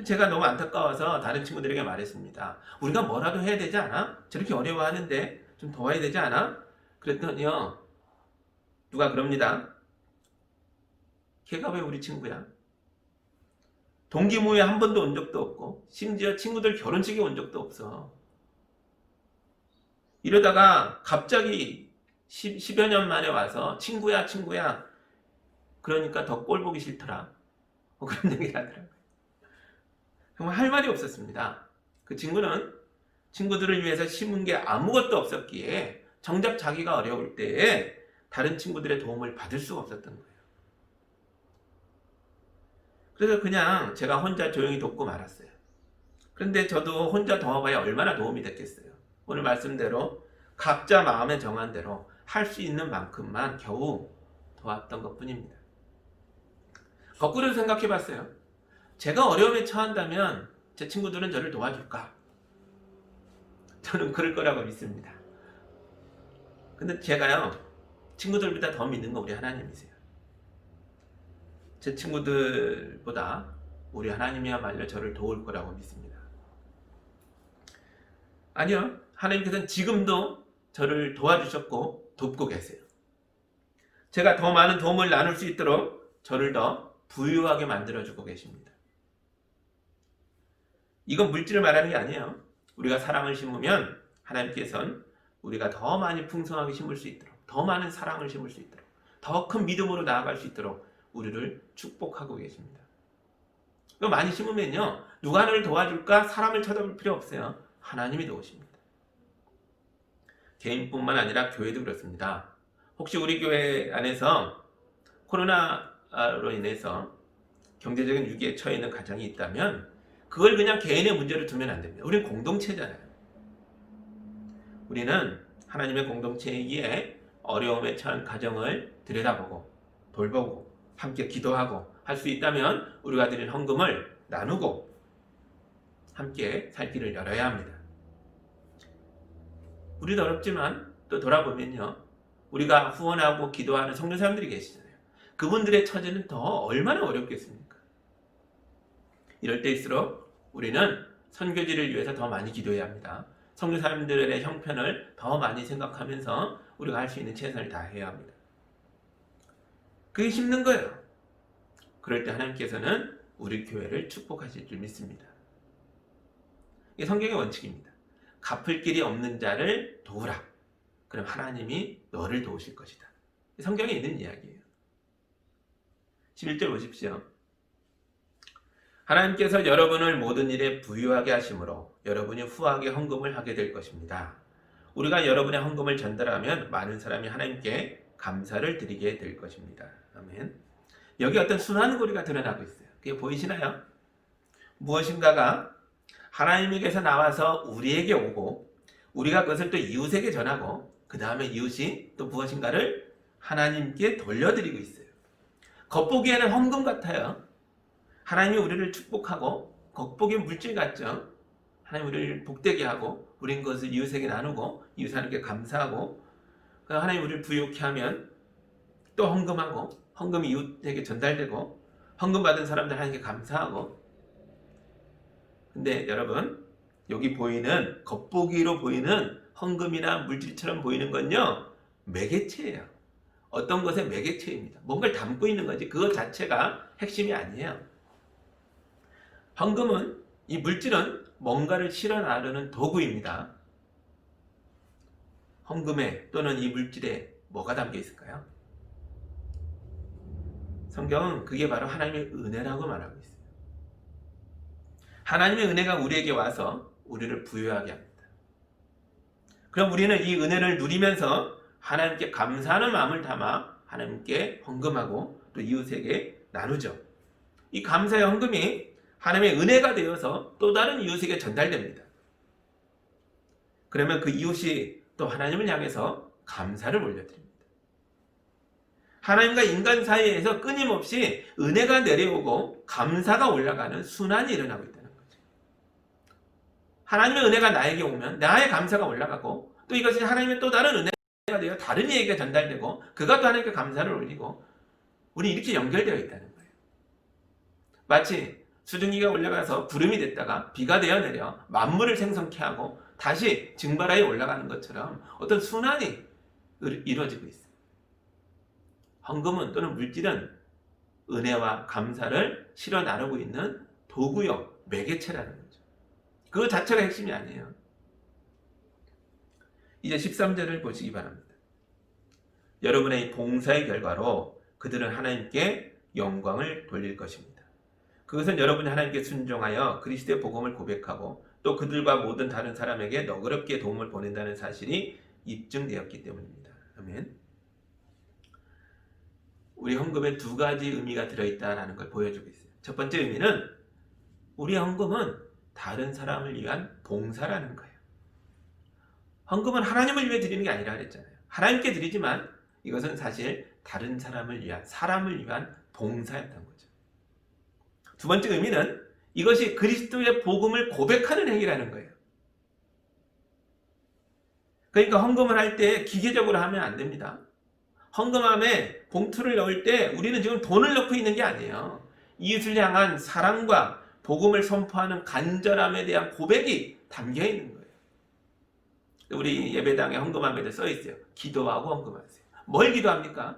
Speaker 1: 제가 너무 안타까워서 다른 친구들에게 말했습니다. 우리가 뭐라도 해야 되지 않아? 저렇게 어려워하는데 좀 도와야 되지 않아? 그랬더니요, 누가 그럽니다. 걔가 왜 우리 친구야? 동기모에 한 번도 온 적도 없고 심지어 친구들 결혼식에 온 적도 없어. 이러다가 갑자기 10여 년 만에 와서 친구야 그러니까 더 꼴 보기 싫더라 그런 얘기를 하더라고요. 정말 할 말이 없었습니다. 그 친구는 친구들을 위해서 심은 게 아무것도 없었기에 정작 자기가 어려울 때에 다른 친구들의 도움을 받을 수가 없었던 거예요. 그래서 그냥 제가 혼자 조용히 돕고 말았어요. 그런데 저도 혼자 도와봐야 얼마나 도움이 됐겠어요. 오늘 말씀대로 각자 마음에 정한 대로 할 수 있는 만큼만 겨우 도왔던 것 뿐입니다. 거꾸로 생각해 봤어요. 제가 어려움에 처한다면 제 친구들은 저를 도와줄까? 저는 그럴 거라고 믿습니다. 근데 제가요, 친구들보다 더 믿는 건 우리 하나님이세요. 제 친구들보다 우리 하나님이야말로 저를 도울 거라고 믿습니다. 아니요, 하나님께서는 지금도 저를 도와주셨고 돕고 계세요. 제가 더 많은 도움을 나눌 수 있도록 저를 더 부유하게 만들어주고 계십니다. 이건 물질을 말하는 게 아니에요. 우리가 사랑을 심으면 하나님께서는 우리가 더 많이 풍성하게 심을 수 있도록, 더 많은 사랑을 심을 수 있도록, 더 큰 믿음으로 나아갈 수 있도록 우리를 축복하고 계십니다. 많이 심으면요, 누가 너를 도와줄까? 사람을 쳐다볼 필요 없어요. 하나님이 도우십니다. 개인뿐만 아니라 교회도 그렇습니다. 혹시 우리 교회 안에서 코로나로 인해서 경제적인 위기에 처해 있는 가정이 있다면 그걸 그냥 개인의 문제로 두면 안 됩니다. 우리는 공동체잖아요. 우리는 하나님의 공동체이기에 어려움에 처한 가정을 들여다보고 돌보고 함께 기도하고 할 수 있다면 우리가 드린 헌금을 나누고 함께 살 길을 열어야 합니다. 우리도 어렵지만 또 돌아보면요, 우리가 후원하고 기도하는 성도사님들이 계시잖아요. 그분들의 처지는 더 얼마나 어렵겠습니까? 이럴 때일수록 우리는 선교지를 위해서 더 많이 기도해야 합니다. 성도사님들의 형편을 더 많이 생각하면서 우리가 할 수 있는 최선을 다해야 합니다. 그게 힘든 거예요. 그럴 때 하나님께서는 우리 교회를 축복하실 줄 믿습니다. 이게 성경의 원칙입니다. 갚을 길이 없는 자를 도우라. 그럼 하나님이 너를 도우실 것이다. 성경에 있는 이야기예요. 11절 보십시오. 하나님께서 여러분을 모든 일에 부유하게 하심으로 여러분이 후하게 헌금을 하게 될 것입니다. 우리가 여러분의 헌금을 전달하면 많은 사람이 하나님께 감사를 드리게 될 것입니다. 아멘. 여기 어떤 순환고리가 드러나고 있어요. 그게 보이시나요? 무엇인가가 하나님에게서 나와서 우리에게 오고 우리가 그것을 또 이웃에게 전하고 그 다음에 이웃이 또 무엇인가를 하나님께 돌려드리고 있어요. 겉보기에는 헌금 같아요. 하나님이 우리를 축복하고 겉보기엔 물질 같죠. 하나님 우리를 복되게 하고 우린 그것을 이웃에게 나누고 이웃 하나님께 감사하고 하나님 우리를 부유케 하면 또 헌금하고 헌금이 이웃에게 전달되고 헌금 받은 사람들 하나님께 감사하고. 근데 여러분, 여기 보이는 겉보기로 보이는 헌금이나 물질처럼 보이는 건요, 매개체예요. 어떤 것의 매개체입니다. 뭔가를 담고 있는 거지 그것 자체가 핵심이 아니에요. 헌금은, 이 물질은 뭔가를 실어 나르는 도구입니다. 헌금에 또는 이 물질에 뭐가 담겨 있을까요? 성경은 그게 바로 하나님의 은혜라고 말하고 있어요. 하나님의 은혜가 우리에게 와서 우리를 부유하게 합니다. 그럼 우리는 이 은혜를 누리면서 하나님께 감사하는 마음을 담아 하나님께 헌금하고 또 이웃에게 나누죠. 이 감사의 헌금이 하나님의 은혜가 되어서 또 다른 이웃에게 전달됩니다. 그러면 그 이웃이 또 하나님을 향해서 감사를 올려드립니다. 하나님과 인간 사이에서 끊임없이 은혜가 내려오고 감사가 올라가는 순환이 일어나고 있다는 거죠. 하나님의 은혜가 나에게 오면 나의 감사가 올라가고 또 이것이 하나님의 또 다른 은혜가 되어 다른 이에게 전달되고 그가 또 하나님께 감사를 올리고 우리 이렇게 연결되어 있다는 거예요. 마치 수증기가 올라가서 구름이 됐다가 비가 되어 내려 만물을 생성케 하고 다시 증발하여 올라가는 것처럼 어떤 순환이 이루어지고 있어요. 헌금은 또는 물질은 은혜와 감사를 실어 나르고 있는 도구요, 매개체라는 거죠. 그거 자체가 핵심이 아니에요. 이제 13절을 보시기 바랍니다. 여러분의 봉사의 결과로 그들은 하나님께 영광을 돌릴 것입니다. 그것은 여러분이 하나님께 순종하여 그리스도의 복음을 고백하고 또 그들과 모든 다른 사람에게 너그럽게 도움을 보낸다는 사실이 입증되었기 때문입니다. 아멘. 우리 헌금에 두 가지 의미가 들어있다는 걸 보여주고 있어요. 첫 번째 의미는 우리 헌금은 다른 사람을 위한 봉사라는 거예요. 헌금은 하나님을 위해 드리는 게 아니라 그랬잖아요. 하나님께 드리지만 이것은 사실 다른 사람을 위한 봉사였던 거죠. 두 번째 의미는 이것이 그리스도의 복음을 고백하는 행위라는 거예요. 그러니까 헌금을 할 때 기계적으로 하면 안 됩니다. 헌금함에 봉투를 넣을 때 우리는 지금 돈을 넣고 있는 게 아니에요. 이웃을 향한 사랑과 복음을 선포하는 간절함에 대한 고백이 담겨 있는 거예요. 우리 예배당에 헌금함에도 써 있어요. 기도하고 헌금하세요. 뭘 기도합니까?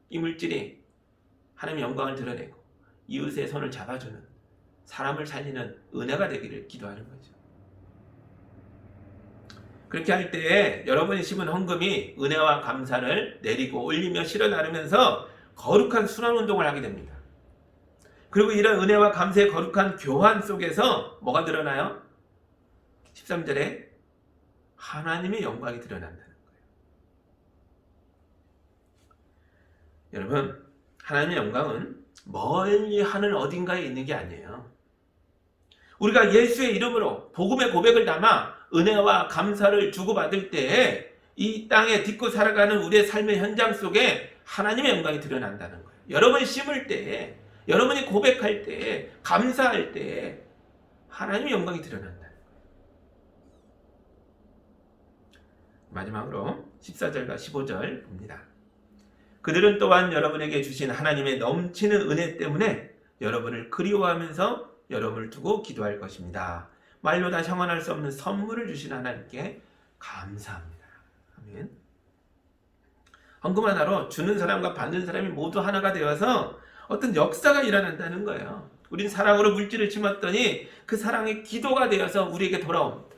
Speaker 1: 이 물질이 하나님의 영광을 드러내고 이웃의 손을 잡아주는, 사람을 살리는 은혜가 되기를 기도하는 거죠. 그렇게 할 때에 여러분이 심은 헌금이 은혜와 감사를 내리고 올리며 실어 나르면서 거룩한 순환운동을 하게 됩니다. 그리고 이런 은혜와 감사의 거룩한 교환 속에서 뭐가 드러나요? 13절에 하나님의 영광이 드러난다는 거예요. 여러분, 하나님의 영광은 멀리 하늘 어딘가에 있는 게 아니에요. 우리가 예수의 이름으로 복음의 고백을 담아 은혜와 감사를 주고받을 때에 이 땅에 딛고 살아가는 우리의 삶의 현장 속에 하나님의 영광이 드러난다는 거예요. 여러분이 심을 때에, 여러분이 고백할 때에, 감사할 때에 하나님의 영광이 드러난다는 거예요. 마지막으로 14절과 15절 봅니다. 그들은 또한 여러분에게 주신 하나님의 넘치는 은혜 때문에 여러분을 그리워하면서 여러분을 두고 기도할 것입니다. 말로 다 형언할 수 없는 선물을 주신 하나님께 감사합니다. 아멘. 헌금 하나로 주는 사람과 받는 사람이 모두 하나가 되어서 어떤 역사가 일어난다는 거예요. 우린 사랑으로 물질을 심었더니 그 사랑이 기도가 되어서 우리에게 돌아옵니다.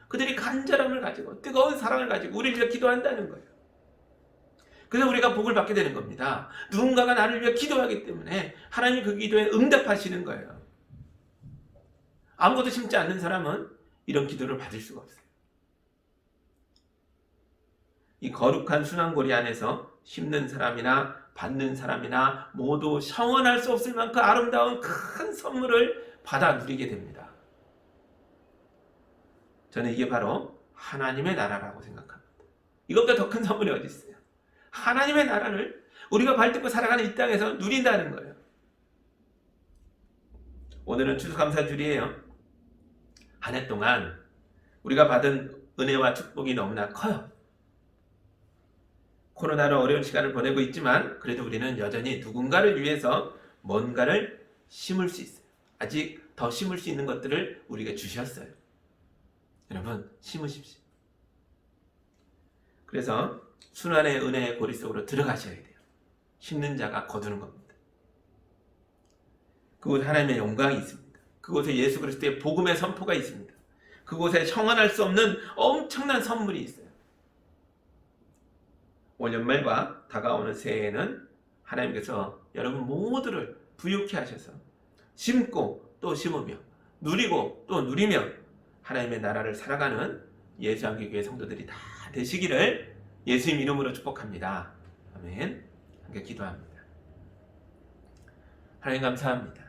Speaker 1: 그들이 간절함을 가지고 뜨거운 사랑을 가지고 우리를 위해 기도한다는 거예요. 그래서 우리가 복을 받게 되는 겁니다. 누군가가 나를 위해 기도하기 때문에 하나님이 그 기도에 응답하시는 거예요. 아무것도 심지 않는 사람은 이런 기도를 받을 수가 없어요. 이 거룩한 순환고리 안에서 심는 사람이나 받는 사람이나 모두 형언할 수 없을 만큼 아름다운 큰 선물을 받아 누리게 됩니다. 저는 이게 바로 하나님의 나라라고 생각합니다. 이것보다 더 큰 선물이 어디 있어요? 하나님의 나라를 우리가 발딛고 살아가는 이 땅에서 누린다는 거예요. 오늘은 추수감사주일이에요. 한 해 동안 우리가 받은 은혜와 축복이 너무나 커요. 코로나로 어려운 시간을 보내고 있지만 그래도 우리는 여전히 누군가를 위해서 뭔가를 심을 수 있어요. 아직 더 심을 수 있는 것들을 우리에게 주셨어요. 여러분, 심으십시오. 그래서 순환의 은혜의 고리 속으로 들어가셔야 돼요. 심는 자가 거두는 겁니다. 그곳에 하나님의 영광이 있습니다. 그곳에 예수 그리스도의 복음의 선포가 있습니다. 그곳에 형언할 수 없는 엄청난 선물이 있어요. 올 연말과 다가오는 새해에는 하나님께서 여러분 모두를 부유케 하셔서 심고 또 심으며 누리고 또 누리며 하나님의 나라를 살아가는 예수한교회 성도들이 다 되시기를 예수님 이름으로 축복합니다. 아멘. 함께 기도합니다. 하나님 감사합니다.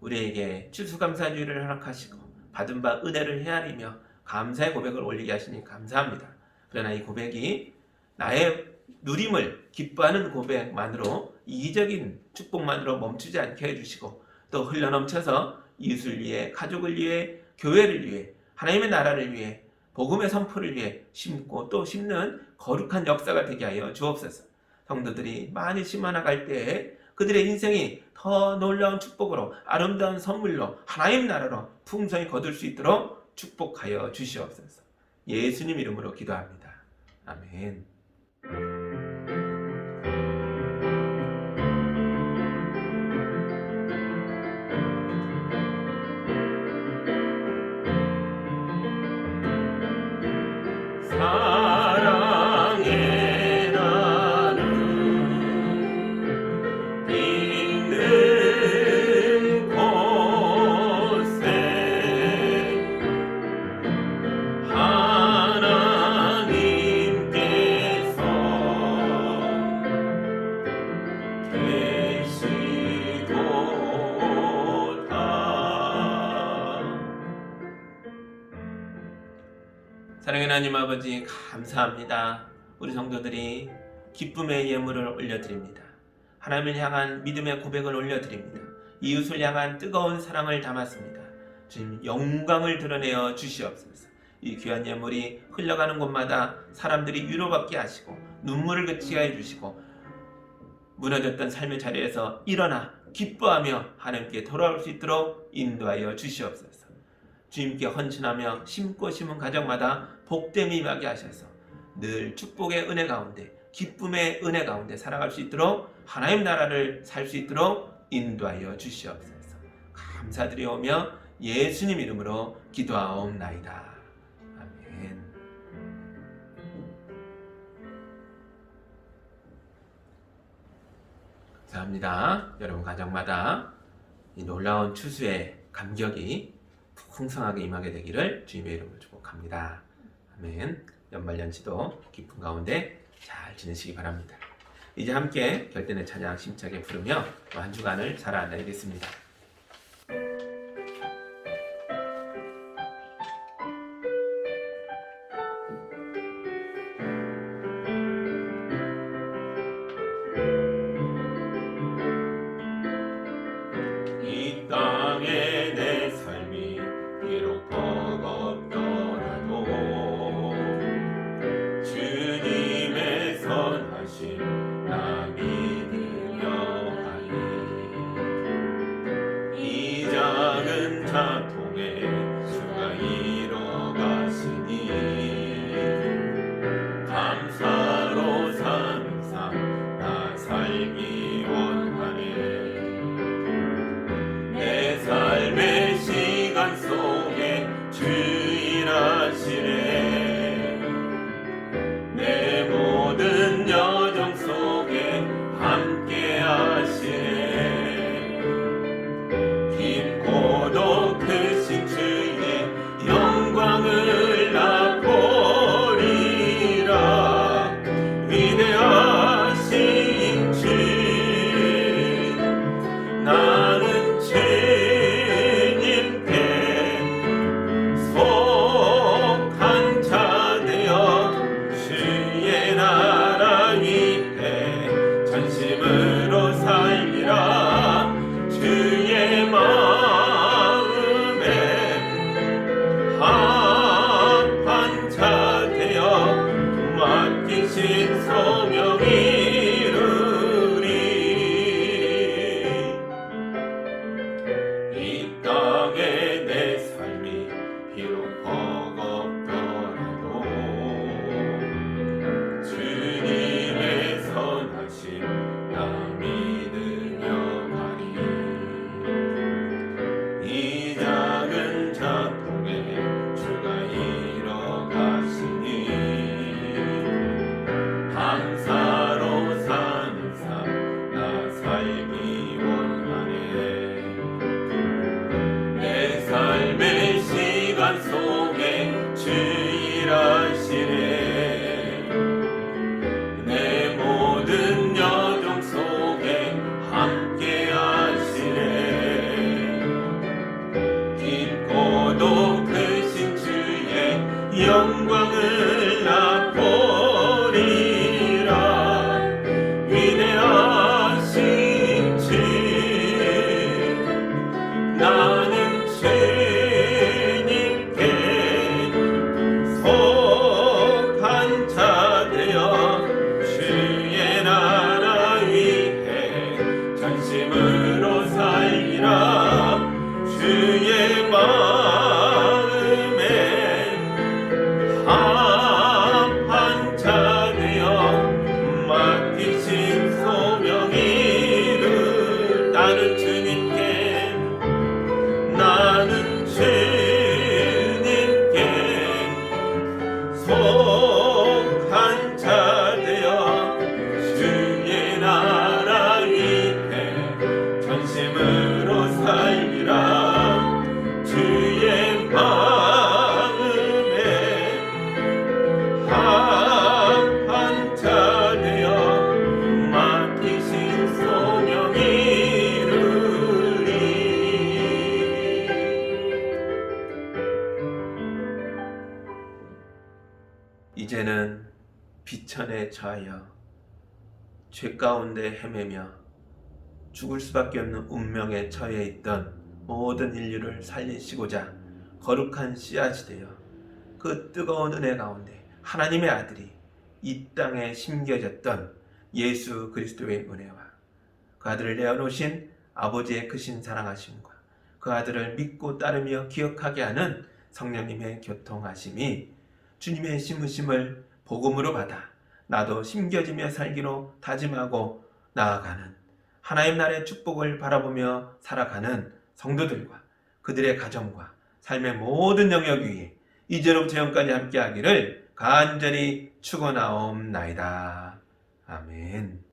Speaker 1: 우리에게 추수감사주일을 허락하시고 받은 바 은혜를 헤아리며 감사의 고백을 올리게 하시니 감사합니다. 그러나 이 고백이 나의 누림을 기뻐하는 고백만으로 이기적인 축복만으로 멈추지 않게 해주시고 또 흘러넘쳐서 이웃을 위해, 가족을 위해, 교회를 위해, 하나님의 나라를 위해, 복음의 선포를 위해 심고 또 심는 거룩한 역사가 되게 하여 주옵소서. 성도들이 많이 심어나갈 때에 그들의 인생이 더 놀라운 축복으로 아름다운 선물로 하나님 나라로 풍성히 거둘 수 있도록 축복하여 주시옵소서. 예수님 이름으로 기도합니다. 아멘. 사랑하는 하나님 아버지, 감사합니다. 우리 성도들이 기쁨의 예물을 올려드립니다. 하나님을 향한 믿음의 고백을 올려드립니다. 이웃을 향한 뜨거운 사랑을 담았습니다. 주님, 영광을 드러내어 주시옵소서. 이 귀한 예물이 흘러가는 곳마다 사람들이 위로받게 하시고 눈물을 그치게 해주시고 무너졌던 삶의 자리에서 일어나 기뻐하며 하나님께 돌아올 수 있도록 인도하여 주시옵소서. 주님께 헌신하며 심고 심은 가정마다 복됨이 임하게 하셔서 늘 축복의 은혜 가운데, 기쁨의 은혜 가운데 살아갈 수 있도록 하나님 나라를 살 수 있도록 인도하여 주시옵소서. 감사드리오며 예수님 이름으로 기도하옵나이다. 아멘. 감사합니다. 여러분 가정마다 이 놀라운 추수의 감격이 풍성하게 임하게 되기를 주님의 이름으로 축복합니다. 아멘. 연말연시도 기쁨 가운데 잘 지내시기 바랍니다. 이제 함께 결단의 찬양 심차게 부르며 한 주간을 살아내겠습니다.
Speaker 2: 이 땅에 내 삶이 비록 버겁더라도 주님의 선하심 나 믿으려 하리. 이 작은 자통에 주가 이뤄가시니 감사로 사는 삶 나 살기 원하네. 내 삶의 시간 속에 주일하시네. 내 모든 여정 속에 함께 하시네. 깊고도 크신 주의 영광을 나 보리라. 위대하신 주
Speaker 1: 처하여 죄 가운데 헤매며 죽을 수밖에 없는 운명에 처해 있던 모든 인류를 살리시고자 거룩한 씨앗이 되어 그 뜨거운 은혜 가운데 하나님의 아들이 이 땅에 심겨졌던 예수 그리스도의 은혜와 그 아들을 내어놓으신 아버지의 크신 사랑하심과 그 아들을 믿고 따르며 기억하게 하는 성령님의 교통하심이 주님의 심으심을 복음으로 받아 나도 심겨지며 살기로 다짐하고 나아가는 하나님 나라의 축복을 바라보며 살아가는 성도들과 그들의 가정과 삶의 모든 영역 위에 이제로부터 영까지 함께하기를 간절히 축원하옵나이다. 아멘.